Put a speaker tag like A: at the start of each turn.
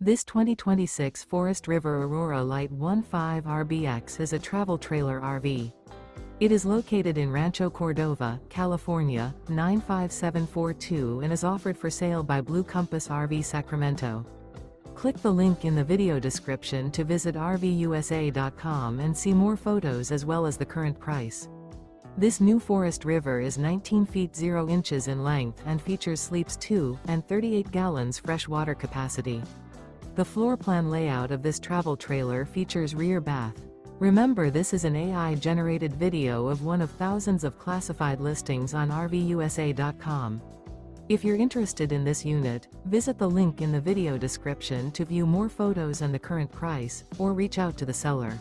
A: This 2026 Forest River Aurora Light 15 RBX is a travel trailer RV. It is located in Rancho Cordova, California, 95742 and is offered for sale by Blue Compass RV Sacramento. Click the link in the video description to visit RVUSA.com and see more photos as well as the current price. This new Forest River is 19 feet 0 inches in length and features sleeps 2 and 38 gallons fresh water capacity. The floor plan layout of this travel trailer features rear bath. Remember, this is an AI-generated video of one of thousands of classified listings on RVUSA.com. If you're interested in this unit, visit the link in the video description to view more photos and the current price, or reach out to the seller.